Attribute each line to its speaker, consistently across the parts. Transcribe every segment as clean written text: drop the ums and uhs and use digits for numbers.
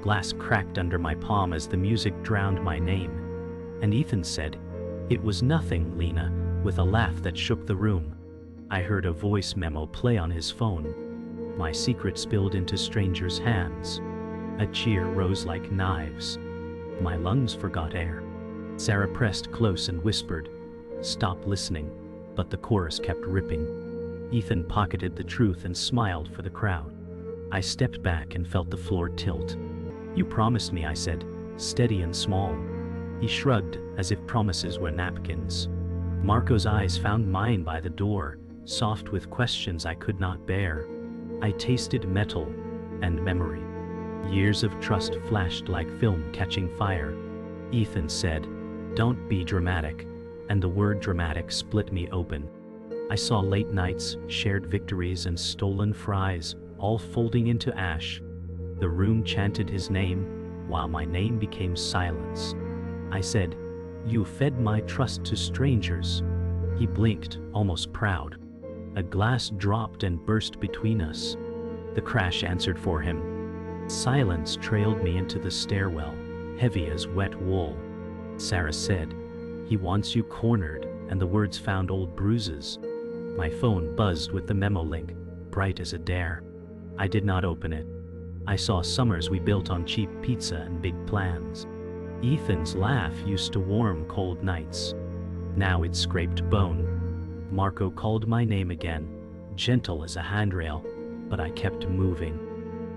Speaker 1: Glass cracked under my palm as the music drowned my name. And Ethan said, "It was nothing, Lena," with a laugh that shook the room. I heard a voice memo play on his phone. My secret spilled into strangers' hands. A cheer rose like knives. My lungs forgot air. Sara pressed close and whispered, "Stop listening," but the chorus kept ripping. Ethan pocketed the truth and smiled for the crowd. I stepped back and felt the floor tilt. "You promised me," I said, steady and small. He shrugged, as if promises were napkins. Marco's eyes found mine by the door, soft with questions I could not bear. I tasted metal and memory. Years of trust flashed like film catching fire. Ethan said, "Don't be dramatic," and the word dramatic split me open. I saw late nights, shared victories, and stolen fries, all folding into ash. The room chanted his name, while my name became silence. I said, "You fed my trust to strangers." He blinked, almost proud. A glass dropped and burst between us. The crash answered for him. Silence trailed me into the stairwell, heavy as wet wool. Sara said, "He wants you cornered," and the words found old bruises. My phone buzzed with the memo link, bright as a dare. I did not open it. I saw summers we built on cheap pizza and big plans. Ethan's laugh used to warm cold nights. Now it scraped bone. Marco called my name again, gentle as a handrail, but I kept moving.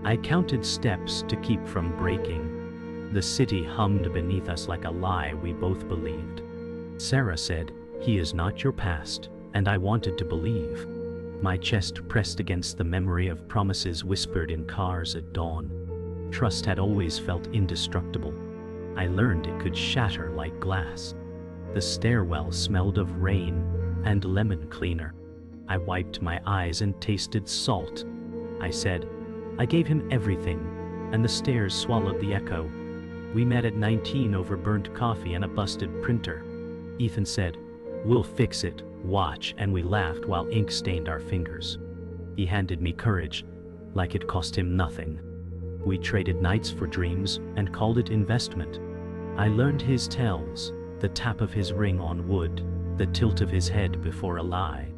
Speaker 1: I counted steps to keep from breaking. The city hummed beneath us like a lie we both believed. Sara said, "He is not your past," and I wanted to believe. My chest pressed against the memory of promises whispered in cars at dawn. Trust had always felt indestructible. I learned it could shatter like glass. The stairwell smelled of rain and lemon cleaner. I wiped my eyes and tasted salt. I said, "I gave him everything," and the stairs swallowed the echo. We met at 19 over burnt coffee and a busted printer. Ethan said, "We'll fix it, watch," and we laughed while ink stained our fingers. He handed me courage, like it cost him nothing. We traded nights for dreams and called it investment. I learned his tells, the tap of his ring on wood, the tilt of his head before a lie.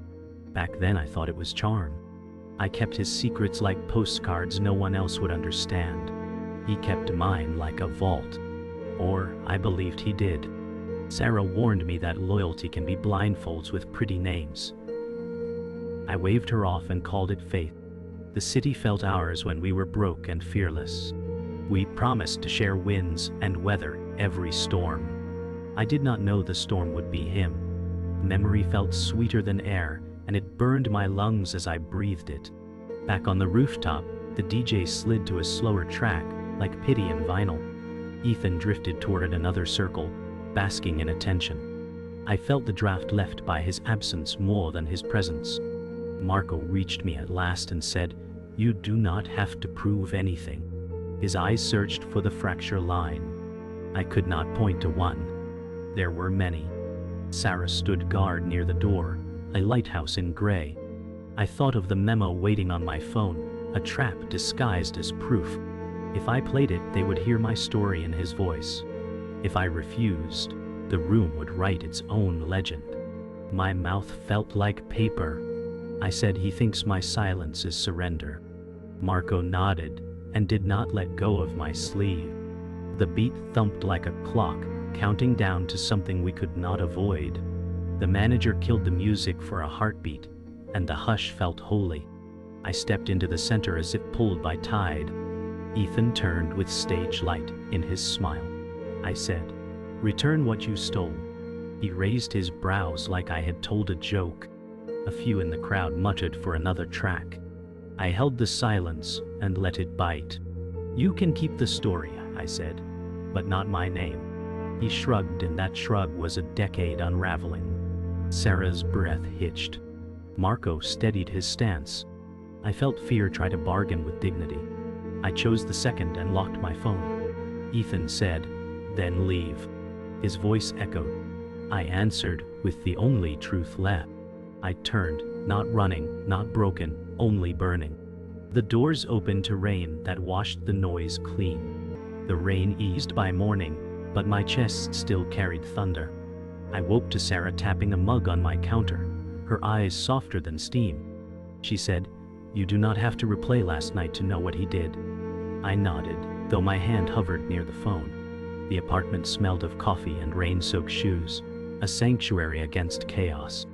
Speaker 1: Back then I thought it was charm. I kept his secrets like postcards no one else would understand. He kept mine like a vault. Or I believed he did. Sara warned me that loyalty can be blindfolds with pretty names. I waved her off and called it faith. The city felt ours when we were broke and fearless. We promised to share winds and weather every storm. I did not know the storm would be him. Memory felt sweeter than air, and it burned my lungs as I breathed it. Back on the rooftop, the DJ slid to a slower track, like pity and vinyl. Ethan drifted toward another circle, basking in attention. I felt the draft left by his absence more than his presence. Marco reached me at last and said, "You do not have to prove anything." His eyes searched for the fracture line. I could not point to one. There were many. Sara stood guard near the door, a lighthouse in gray. I thought of the memo waiting on my phone, a trap disguised as proof. If I played it, they would hear my story in his voice. If I refused, the room would write its own legend. My mouth felt like paper. I said, "He thinks my silence is surrender." Marco nodded and did not let go of my sleeve. The beat thumped like a clock, counting down to something we could not avoid. The manager killed the music for a heartbeat, and the hush felt holy. I stepped into the center as if pulled by tide. Ethan turned with stage light in his smile. I said, "Return what you stole." He raised his brows like I had told a joke. A few in the crowd muttered for another track. I held the silence and let it bite. "You can keep the story," I said, "but not my name." He shrugged, and that shrug was a decade unraveling. Sara's breath hitched. Marco steadied his stance. I felt fear try to bargain with dignity. I chose the second and locked my phone. Ethan said, "Then leave." His voice echoed. I answered with the only truth left. I turned, not running, not broken, only burning. The doors opened to rain that washed the noise clean. The rain eased by morning, but my chest still carried thunder. I woke to Sara tapping a mug on my counter, her eyes softer than steam. She said, "You do not have to replay last night to know what he did." I nodded, though my hand hovered near the phone. The apartment smelled of coffee and rain-soaked shoes, a sanctuary against chaos.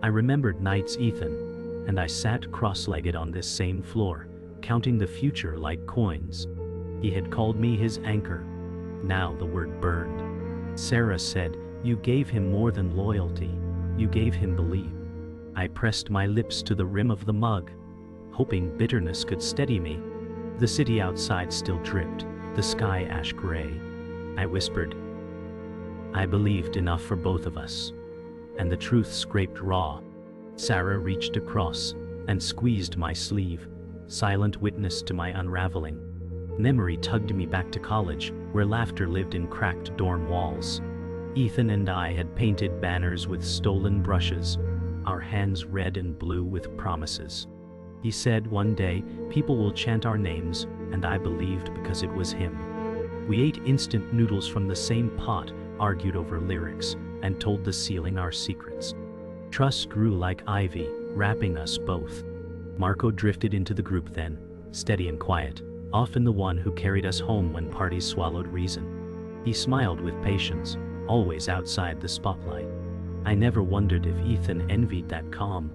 Speaker 1: I remembered nights Ethan, and I sat cross-legged on this same floor, counting the future like coins. He had called me his anchor. Now the word burned. Sara said, "You gave him more than loyalty. You gave him belief." I pressed my lips to the rim of the mug, hoping bitterness could steady me. The city outside still dripped, the sky ash gray. I whispered, "I believed enough for both of us." And the truth scraped raw. Sara reached across and squeezed my sleeve, silent witness to my unraveling. Memory tugged me back to college, where laughter lived in cracked dorm walls. Ethan and I had painted banners with stolen brushes, our hands red and blue with promises. He said one day, "People will chant our names," and I believed because it was him. We ate instant noodles from the same pot, argued over lyrics, and told the ceiling our secrets. Trust grew like ivy, wrapping us both. Marco drifted into the group then, steady and quiet, often the one who carried us home when parties swallowed reason. He smiled with patience, always outside the spotlight. I never wondered if Ethan envied that calm.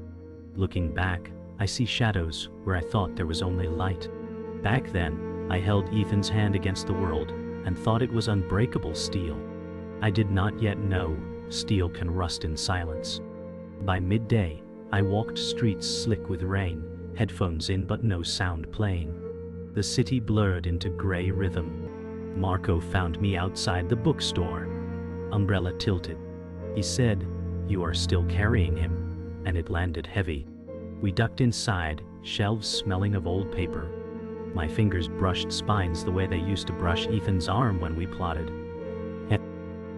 Speaker 1: Looking back, I see shadows where I thought there was only light. Back then, I held Ethan's hand against the world and thought it was unbreakable steel. I did not yet know steel can rust in silence. By midday, I walked streets slick with rain, headphones in but no sound playing. The city blurred into gray rhythm. Marco found me outside the bookstore, umbrella tilted. He said, "You are still carrying him," and it landed heavy. We ducked inside, shelves smelling of old paper. My fingers brushed spines the way they used to brush Ethan's arm when we plotted.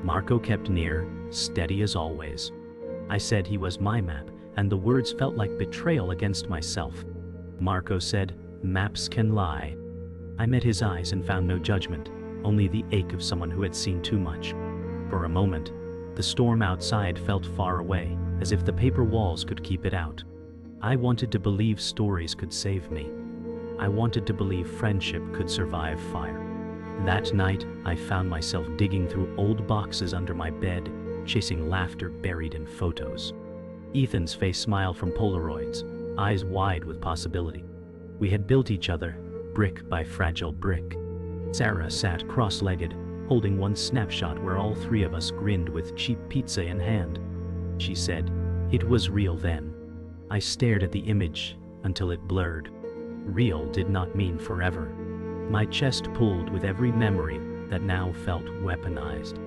Speaker 1: Marco kept near, steady as always. I said he was my map, and the words felt like betrayal against myself. Marco said, "Maps can lie." I met his eyes and found no judgment, only the ache of someone who had seen too much. For a moment, the storm outside felt far away, as if the paper walls could keep it out. I wanted to believe stories could save me. I wanted to believe friendship could survive fire. That night, I found myself digging through old boxes under my bed, chasing laughter buried in photos. Ethan's face smiled from Polaroids, eyes wide with possibility. We had built each other, brick by fragile brick. Sara sat cross-legged, holding one snapshot where all three of us grinned with cheap pizza in hand. She said, "It was real then." I stared at the image until it blurred. Real did not mean forever. My chest pulled with every memory that now felt weaponized.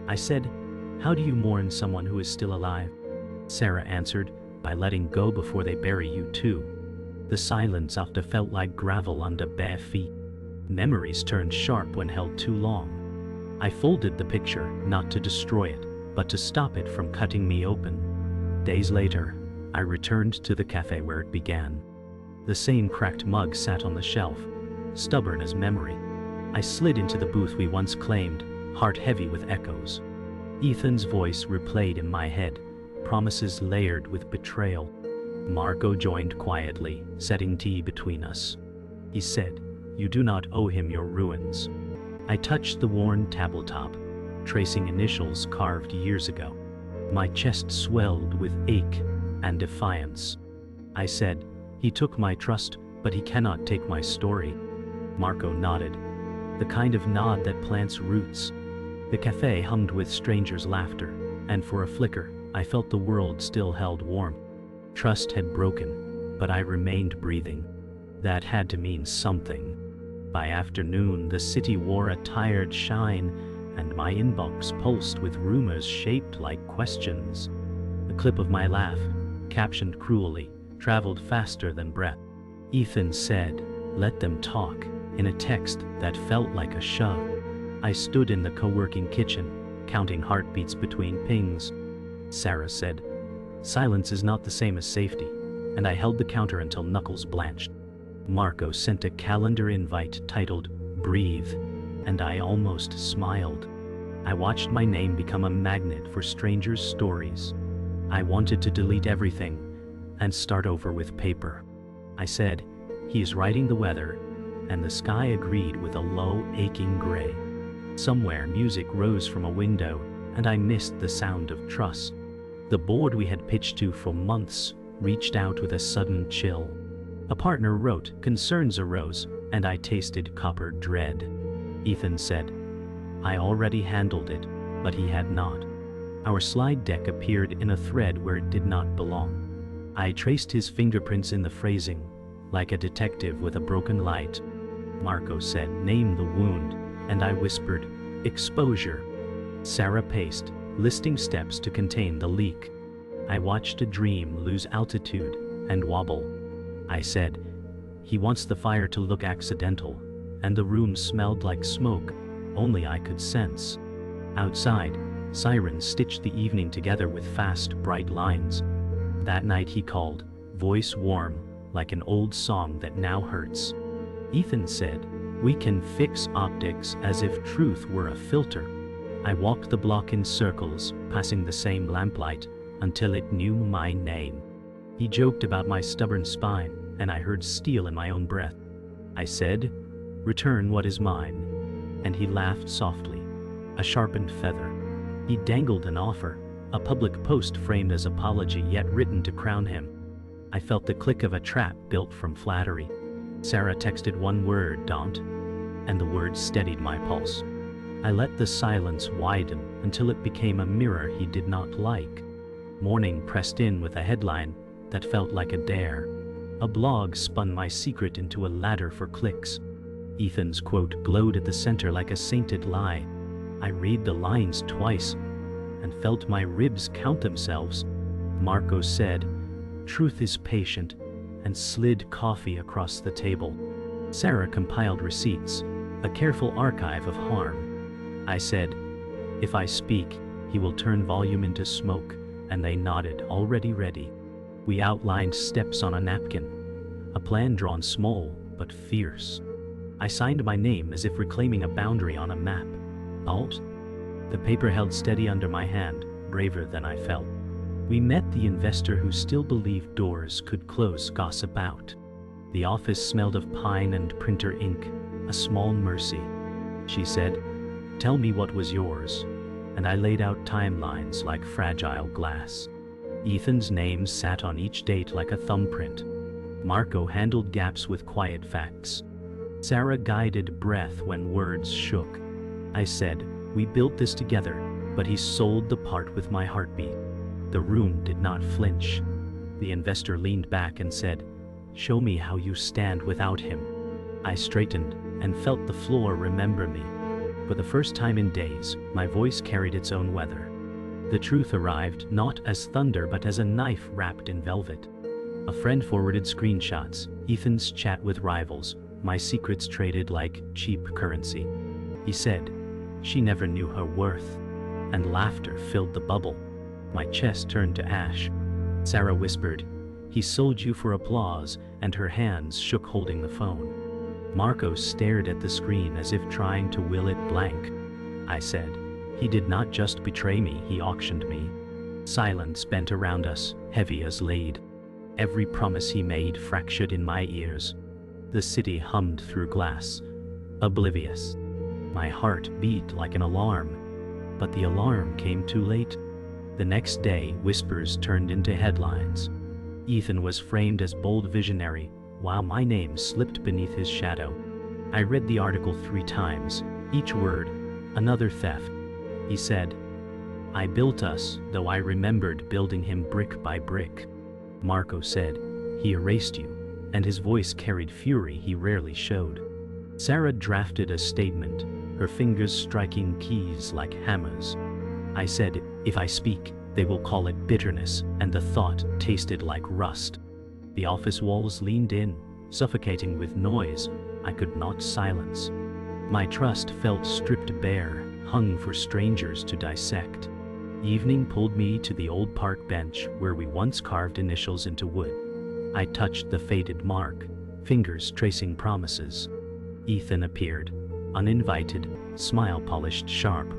Speaker 1: I said, "How do you mourn someone who is still alive?" Sara answered, "By letting go before they bury you too." The silence after felt like gravel under bare feet. Memories turned sharp when held too long. I folded the picture, not to destroy it, but to stop it from cutting me open. Days later, I returned to the cafe where it began. The same cracked mug sat on the shelf, stubborn as memory. I slid into the booth we once claimed, heart heavy with echoes. Ethan's voice replayed in my head, promises layered with betrayal. Marco joined quietly, setting tea between us. He said, "You do not owe him your ruins." I touched the worn tabletop, tracing initials carved years ago. My chest swelled with ache and defiance. I said, "He took my trust, but he cannot take my story." Marco nodded, the kind of nod that plants roots. The cafe hummed with strangers' laughter, and for a flicker, I felt the world still held warmth. Trust had broken, but I remained breathing. That had to mean something. By afternoon, the city wore a tired shine, and my inbox pulsed with rumors shaped like questions. A clip of my laugh, captioned cruelly, traveled faster than breath. Ethan said, "Let them talk," in a text that felt like a shove. I stood in the co-working kitchen, counting heartbeats between pings. Sara said, "Silence is not the same as safety," and I held the counter until knuckles blanched. Marco sent a calendar invite titled "Breathe," and I almost smiled. I watched my name become a magnet for strangers' stories. I wanted to delete everything and start over with paper. I said, "He is writing the weather," and the sky agreed with a low, aching gray. Somewhere music rose from a window, and I missed the sound of truss. The board we had pitched to for months reached out with a sudden chill. A partner wrote, "Concerns arose," and I tasted copper dread. Ethan said, "I already handled it," but he had not. Our slide deck appeared in a thread where it did not belong. I traced his fingerprints in the phrasing, like a detective with a broken light. Marco said, "Name the wound," and I whispered, "Exposure." Sara paced, listing steps to contain the leak. I watched a dream lose altitude and wobble. I said, "He wants the fire to look accidental," and the room smelled like smoke, only I could sense. Outside, sirens stitched the evening together with fast, bright lines. That night he called, voice warm, like an old song that now hurts. Ethan said, "We can fix optics as if truth were a filter." I walked the block in circles, passing the same lamplight, until it knew my name. He joked about my stubborn spine, and I heard steel in my own breath. I said, "Return what is mine," and he laughed softly, a sharpened feather. He dangled an offer, a public post framed as apology yet written to crown him. I felt the click of a trap built from flattery. Sara texted one word, "Don't," and the word steadied my pulse. I let the silence widen until it became a mirror he did not like. Morning pressed in with a headline that felt like a dare. A blog spun my secret into a ladder for clicks. Ethan's quote glowed at the center like a sainted lie. I read the lines twice and felt my ribs count themselves. Marco said, "Truth is patient," and slid coffee across the table. Sara compiled receipts, a careful archive of harm. I said, "If I speak, he will turn volume into smoke," and they nodded, already ready. We outlined steps on a napkin, a plan drawn small but fierce. I signed my name as if reclaiming a boundary on a map. Alt. The paper held steady under my hand, braver than I felt. We met the investor who still believed doors could close gossip out. The office smelled of pine and printer ink, a small mercy. She said, "Tell me what was yours," and I laid out timelines like fragile glass. Ethan's name sat on each date like a thumbprint. Marco handled gaps with quiet facts. Sara guided breath when words shook. I said, "We built this together, but he sold the part with my heartbeat." The room did not flinch. The investor leaned back and said, "Show me how you stand without him." I straightened and felt the floor remember me. For the first time in days, my voice carried its own weather. The truth arrived not as thunder but as a knife wrapped in velvet. A friend forwarded screenshots, Ethan's chat with rivals, my secrets traded like cheap currency. He said, "She never knew her worth," and laughter filled the bubble. My chest turned to ash. Sara whispered, "He sold you for applause," and her hands shook holding the phone. Marco stared at the screen as if trying to will it blank. I said, "He did not just betray me, he auctioned me." Silence bent around us, heavy as lead. Every promise he made fractured in my ears. The city hummed through glass, oblivious. My heart beat like an alarm, but the alarm came too late. The next day, whispers turned into headlines. Ethan was framed as bold visionary, while my name slipped beneath his shadow. I read the article 3 times, each word, another theft. He said, "I built us, though I remembered building him brick by brick." Marco said, "He erased you," and his voice carried fury he rarely showed. Sara drafted a statement, her fingers striking keys like hammers. I said, "If I speak, they will call it bitterness," and the thought tasted like rust. The office walls leaned in, suffocating with noise I could not silence. My trust felt stripped bare, hung for strangers to dissect. Evening pulled me to the old park bench where we once carved initials into wood. I touched the faded mark, fingers tracing promises. Ethan appeared, uninvited, smile polished sharp.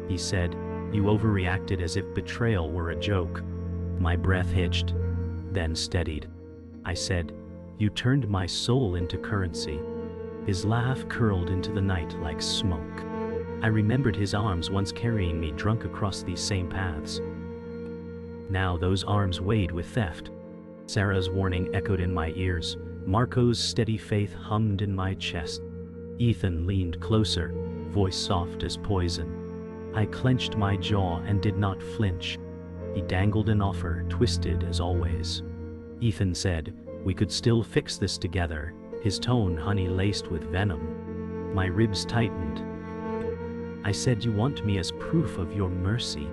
Speaker 1: He said, "You overreacted as if betrayal were a joke." My breath hitched, then steadied. I said, "You turned my soul into currency." His laugh curled into the night like smoke. I remembered his arms once carrying me drunk across these same paths. Now those arms weighed with theft. Sara's warning echoed in my ears. Marco's steady faith hummed in my chest. Ethan leaned closer, voice soft as poison. I clenched my jaw and did not flinch. He dangled an offer, twisted as always. Ethan said, "We could still fix this together," his tone honey-laced with venom. My ribs tightened. I said, "You want me as proof of your mercy?"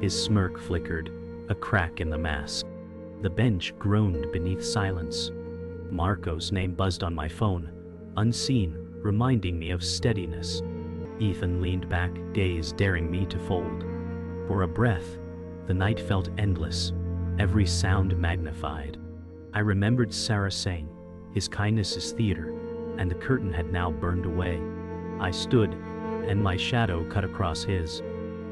Speaker 1: His smirk flickered, a crack in the mask. The bench groaned beneath silence. Marco's name buzzed on my phone, unseen, reminding me of steadiness. Ethan leaned back, gaze daring me to fold. For a breath, the night felt endless, every sound magnified. I remembered Sara saying, "His kindness is theater," and the curtain had now burned away. I stood, and my shadow cut across his.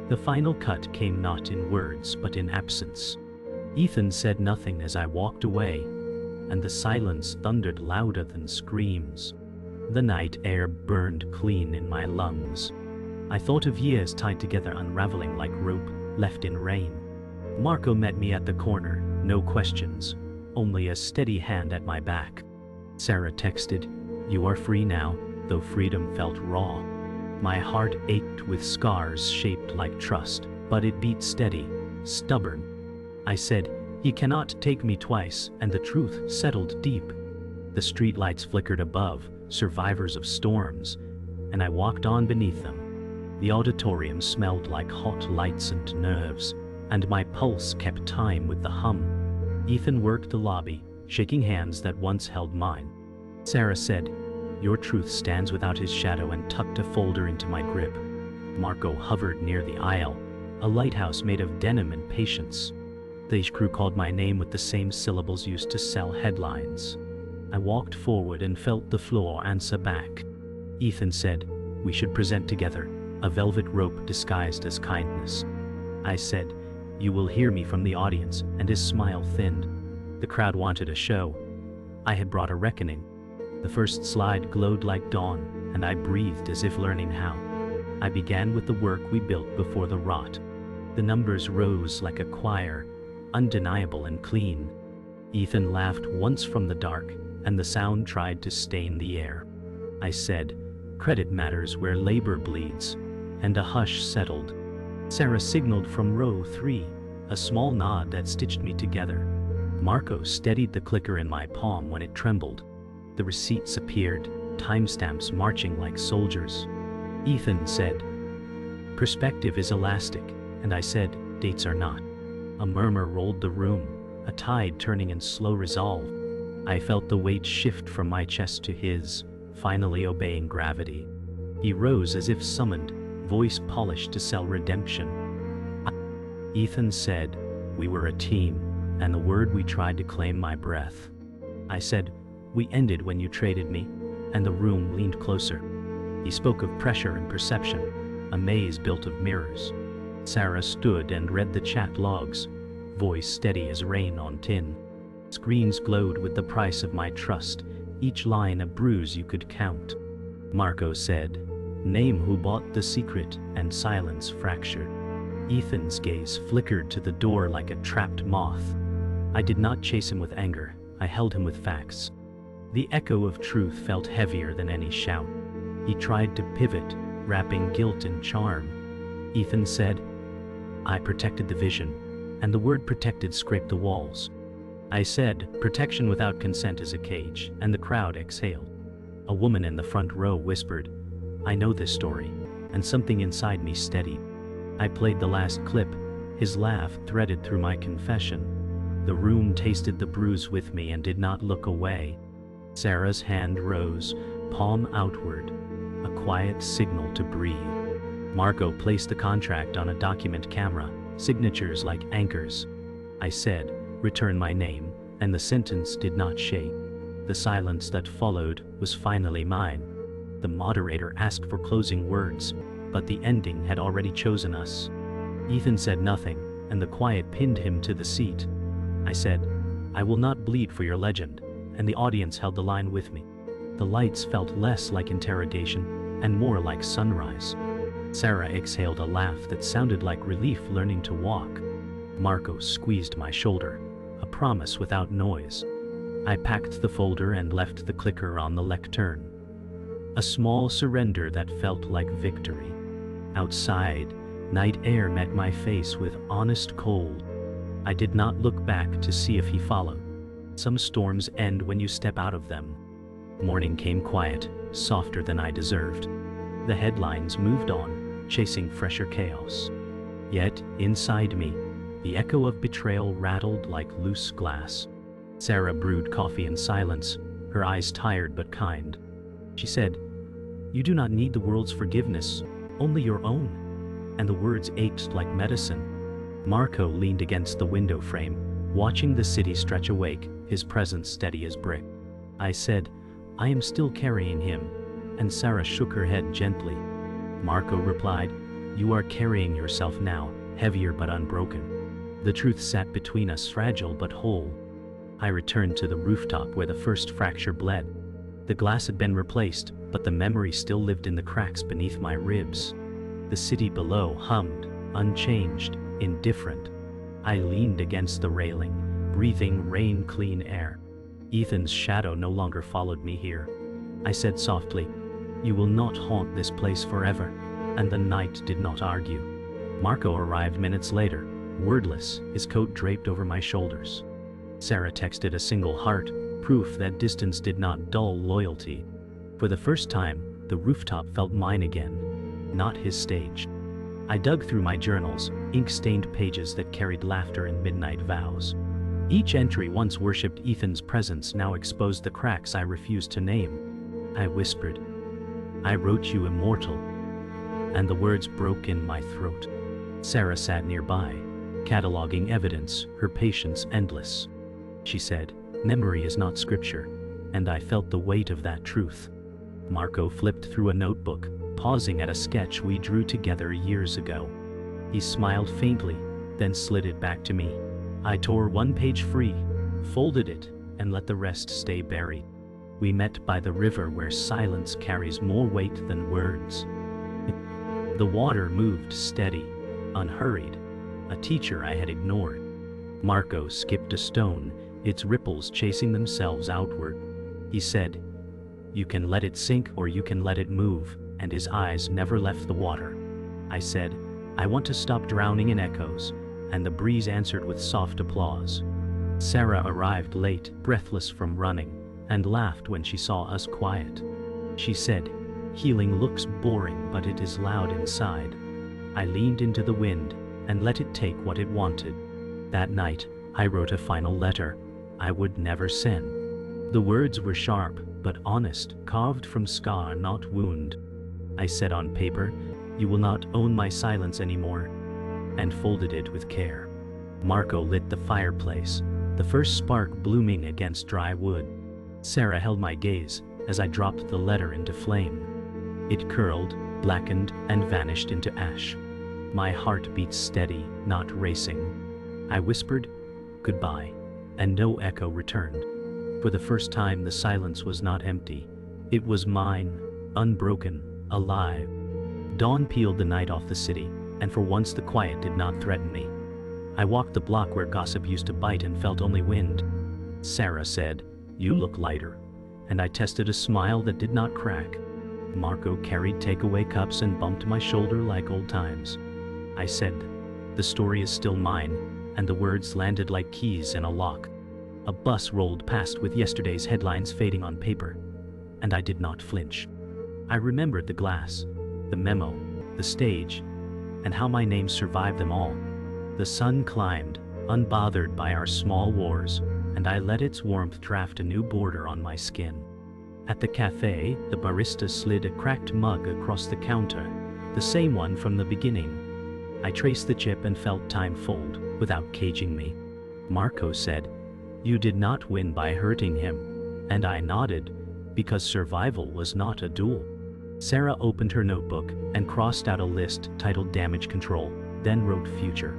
Speaker 1: The final cut came not in words but in absence. Ethan said nothing as I walked away, and the silence thundered louder than screams. The night air burned clean in my lungs. I thought of years tied together, unraveling like rope left in rain. Marco met me at the corner, no questions, only a steady hand at my back. Sara texted, "You are free now," though freedom felt raw. My heart ached with scars shaped like trust, but it beat steady, stubborn. I said, "He cannot take me twice," and the truth settled deep. The streetlights flickered above, survivors of storms, and I walked on beneath them. The auditorium smelled like hot lights and nerves, and my pulse kept time with the hum. Ethan worked the lobby, shaking hands that once held mine. Sara said, "Your truth stands without his shadow," and tucked a folder into my grip. Marco hovered near the aisle, a lighthouse made of denim and patience. The crew called my name with the same syllables used to sell headlines. I walked forward and felt the floor answer back. Ethan said, "We should present together, a velvet rope disguised as kindness." I said, "You will hear me from the audience," and his smile thinned. The crowd wanted a show. I had brought a reckoning. The first slide glowed like dawn, and I breathed as if learning how. I began with the work we built before the rot. The numbers rose like a choir, undeniable and clean. Ethan laughed once from the dark, and the sound tried to stain the air. I said, "Credit matters where labor bleeds," and a hush settled. Sara signaled from row 3, a small nod that stitched me together. Marco steadied the clicker in my palm when it trembled. The receipts appeared, timestamps marching like soldiers. Ethan said, "Perspective is elastic," and I said, "Dates are not." A murmur rolled the room, a tide turning in slow resolve. I felt the weight shift from my chest to his, finally obeying gravity. He rose as if summoned, voice polished to sell redemption. Ethan said, "We were a team," and the word we tried to claim my breath. I said, "We ended when you traded me," and the room leaned closer. He spoke of pressure and perception, a maze built of mirrors. Sara stood and read the chat logs, voice steady as rain on tin. Screens glowed with the price of my trust, each line a bruise you could count. Marco said, "Name who bought the secret," and silence fractured. Ethan's gaze flickered to the door like a trapped moth. I did not chase him with anger, I held him with facts. The echo of truth felt heavier than any shout. He tried to pivot, wrapping guilt in charm. Ethan said, "I protected the vision," and the word protected scraped the walls. I said, "Protection without consent is a cage," and the crowd exhaled. A woman in the front row whispered, "I know this story," and something inside me steadied. I played the last clip, his laugh threaded through my confession. The room tasted the bruise with me and did not look away. Sara's hand rose, palm outward, a quiet signal to breathe. Marco placed the contract on a document camera, signatures like anchors. I said, "Return my name," and the sentence did not shake. The silence that followed was finally mine. the moderator asked for closing words, but the ending had already chosen us. Ethan said nothing, and the quiet pinned him to the seat. I said, "I will not bleed for your legend," and the audience held the line with me. The lights felt less like interrogation and more like sunrise. Sara exhaled a laugh that sounded like relief learning to walk. Marco squeezed my shoulder, a promise without noise. I packed the folder and left the clicker on the lectern. A small surrender that felt like victory. Outside, night air met my face with honest cold. I did not look back to see if he followed. Some storms end when you step out of them. Morning came quiet, softer than I deserved. The headlines moved on, chasing fresher chaos. Yet, inside me, the echo of betrayal rattled like loose glass. Sara brewed coffee in silence, her eyes tired but kind. She said, "You do not need the world's forgiveness, only your own." And the words ached like medicine. Marco leaned against the window frame, watching the city stretch awake, his presence steady as brick. I said, "I am still carrying him," and Sara shook her head gently. Marco replied, "You are carrying yourself now, heavier but unbroken." The truth sat between us, fragile but whole. I returned to the rooftop where the first fracture bled. The glass had been replaced, but the memory still lived in the cracks beneath my ribs. The city below hummed, unchanged, indifferent. I leaned against the railing, breathing rain-clean air. Ethan's shadow no longer followed me here. I said softly, "You will not haunt this place forever," and the night did not argue. Marco arrived minutes later, wordless, his coat draped over my shoulders. Sara texted a single heart, proof that distance did not dull loyalty. For the first time, the rooftop felt mine again, not his stage. I dug through my journals, ink-stained pages that carried laughter and midnight vows. Each entry once worshipped Ethan's presence, now exposed the cracks I refused to name. I whispered, "I wrote you immortal," and the words broke in my throat. Sara sat nearby, cataloging evidence, her patience endless. She said, "Memory is not scripture," and I felt the weight of that truth. Marco flipped through a notebook, pausing at a sketch we drew together years ago. He smiled faintly, then slid it back to me. I tore one page free, folded it, and let the rest stay buried. We met by the river where silence carries more weight than words. The water moved steady, unhurried, a teacher I had ignored. Marco skipped a stone, its ripples chasing themselves outward. He said, "You can let it sink or you can let it move," and his eyes never left the water. I said, "I want to stop drowning in echoes," and the breeze answered with soft applause. Sara arrived late, breathless from running, and laughed when she saw us quiet. She said, "Healing looks boring, but it is loud inside." I leaned into the wind and let it take what it wanted. That night, I wrote a final letter I would never send. The words were sharp, but honest, carved from scar, not wound. I said on paper, "You will not own my silence anymore," and folded it with care. Marco lit the fireplace, the first spark blooming against dry wood. Sara held my gaze as I dropped the letter into flame. It curled, blackened, and vanished into ash. My heart beat steady, not racing. I whispered, "Goodbye," and no echo returned. For the first time, the silence was not empty. It was mine, unbroken, alive. Dawn peeled the night off the city, and for once the quiet did not threaten me. I walked the block where gossip used to bite and felt only wind. Sara said, "You look lighter," and I tested a smile that did not crack. Marco carried takeaway cups and bumped my shoulder like old times. I said, "The story is still mine," and the words landed like keys in a lock. A bus rolled past with yesterday's headlines fading on paper, and I did not flinch. I remembered the glass, the memo, the stage, and how my name survived them all. The sun climbed, unbothered by our small wars, and I let its warmth draft a new border on my skin. At the cafe, the barista slid a cracked mug across the counter, the same one from the beginning. I traced the chip and felt time fold, without caging me. Marco said, "You did not win by hurting him," and I nodded, because survival was not a duel. Sara opened her notebook and crossed out a list titled Damage Control, then wrote Future.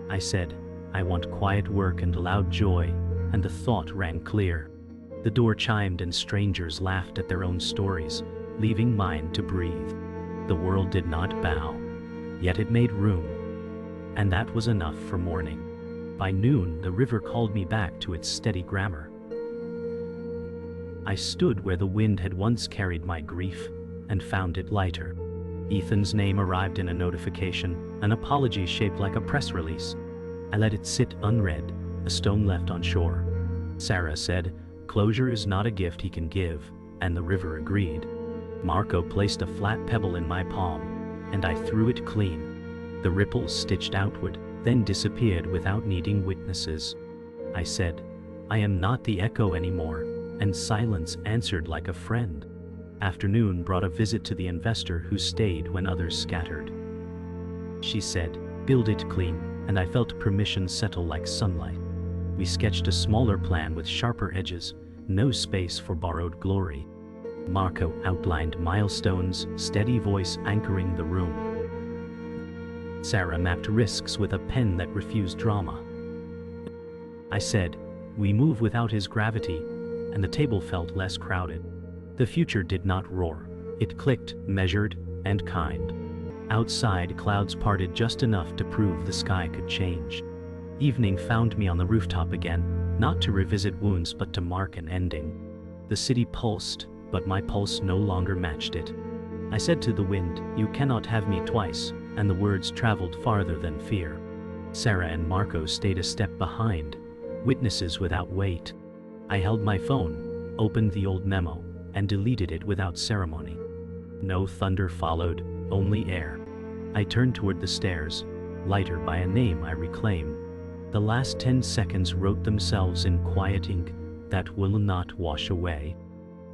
Speaker 1: I said, I want quiet work and loud joy, and the thought rang clear. The door chimed and strangers laughed at their own stories, leaving mine to breathe. The world did not bow, yet it made room, and that was enough for morning. By noon, the river called me back to its steady grammar. I stood where the wind had once carried my grief, and found it lighter. Ethan's name arrived in a notification, an apology shaped like a press release. I let it sit unread, a stone left on shore. Sara said, closure is not a gift he can give, and the river agreed. Marco placed a flat pebble in my palm, and I threw it clean. The ripples stitched outward, then disappeared without needing witnesses. I said, I am not the echo anymore, and silence answered like a friend. Afternoon brought a visit to the investor who stayed when others scattered. She said, build it clean, and I felt permission settle like sunlight. We sketched a smaller plan with sharper edges, no space for borrowed glory. Marco outlined milestones, steady voice anchoring the room. Sara mapped risks with a pen that refused drama. I said, we move without his gravity, and the table felt less crowded. The future did not roar. It clicked, measured, and kind. Outside, clouds parted just enough to prove the sky could change. Evening found me on the rooftop again, not to revisit wounds but to mark an ending. The city pulsed, but my pulse no longer matched it. I said to the wind, you cannot have me twice, and the words traveled farther than fear. Sara and Marco stayed a step behind, witnesses without weight. I held my phone, opened the old memo, and deleted it without ceremony. No thunder followed, only air. I turned toward the stairs, lighter by a name I reclaim. The last 10 seconds wrote themselves in quiet ink that will not wash away.